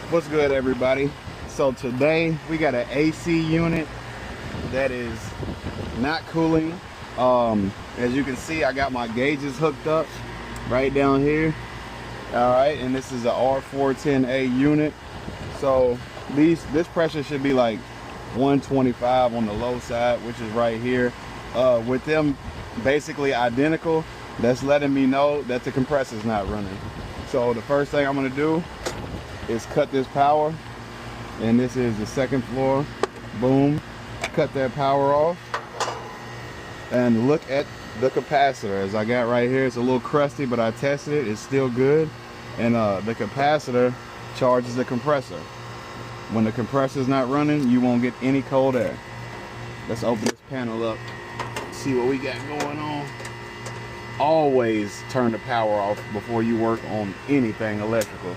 What's good, everybody? So today we got an AC unit that is not cooling. As you can see, I got my gauges hooked up right down here. All right, and this is a R410A unit. So this pressure should be like 125 on the low side, which is right here. With them basically identical, that's letting me know that the compressor's not running. So the first thing I'm gonna do is cut this power, and this is the second floor. Boom, cut that power off, and look at the capacitor as I got right here. It's a little crusty, but I tested it, it's still good. And the capacitor charges the compressor. When the compressor is not running, you won't get any cold air. Let's open this panel up, see what we got going on. Always turn the power off before you work on anything electrical,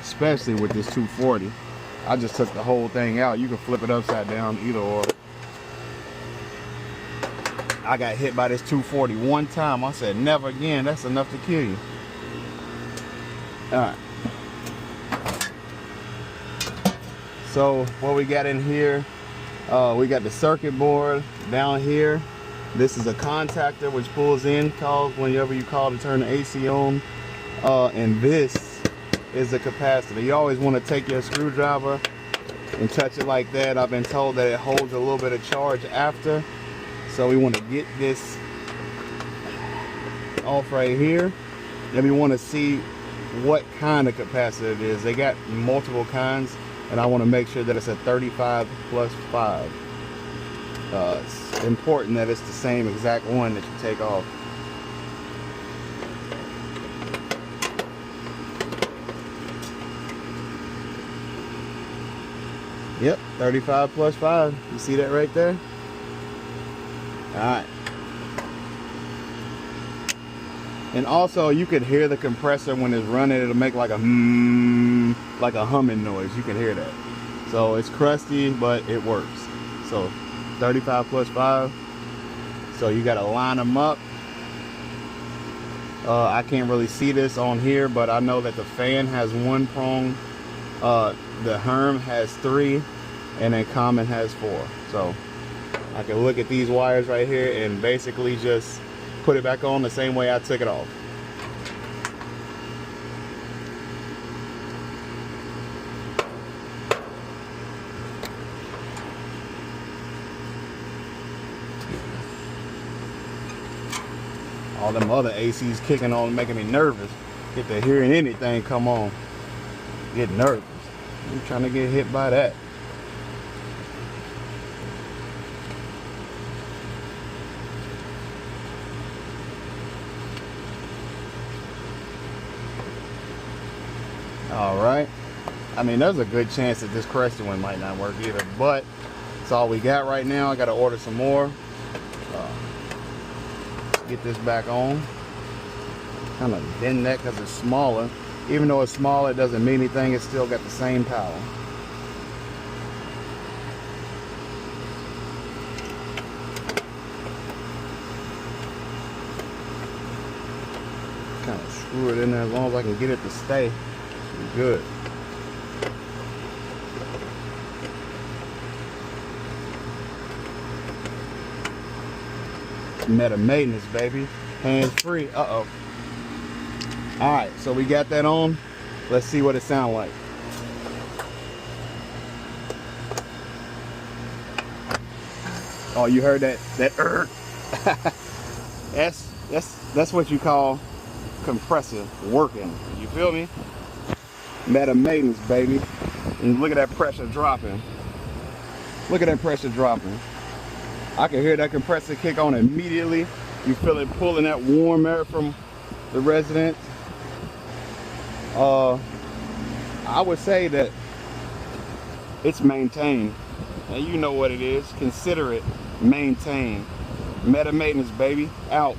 especially with this 240. I just took the whole thing out. You can flip it upside down, either or. I got hit by this 240 one time. I said, never again. That's enough to kill you. All right. So what we got in here, we got the circuit board down here. This is a contactor which pulls in, calls whenever you call to turn the AC on. And this is the capacitor. You always want to take your screwdriver and touch it like that. I've been told that it holds a little bit of charge after. So we want to get this off right here. Then we want to see what kind of capacitor it is. They got multiple kinds, and I want to make sure that it's a 35+5. It's important that it's the same exact one that you take off. Yep, 35+5. You see that right there? All right. And also, you could hear the compressor when it's running. It'll make like a humming noise. You can hear that. So it's crusty, but it works. So 35+5. So you got to line them up. I can't really see this on here, but I know that the fan has one prong. The Herm has 3, and then Common has 4. So I can look at these wires right here and basically just put it back on the same way I took it off. All them other ACs kicking on, making me nervous. Get to hearing anything come on, get nervous. I'm trying to get hit by that. All right. I mean, there's a good chance that this crusty one might not work either, but it's all we got right now. I got to order some more. Get this back on. Kind of bend that because it's smaller. Even though it's smaller, it doesn't mean anything. It's still got the same power. Kind of screw it in there as long as I can get it to stay. Good. Meta maintenance, baby. Hands free. Uh-oh. All right, so we got that on. Let's see what it sounds like. Oh, you heard that? That's what you call compressor working. You feel me? Meta maintenance, baby. And look at that pressure dropping. Look at that pressure dropping. I can hear that compressor kick on immediately. You feel it pulling that warm air from the residence. I would say that it's maintained. And you know what it is. Consider it maintained. Meta maintenance, baby. Out.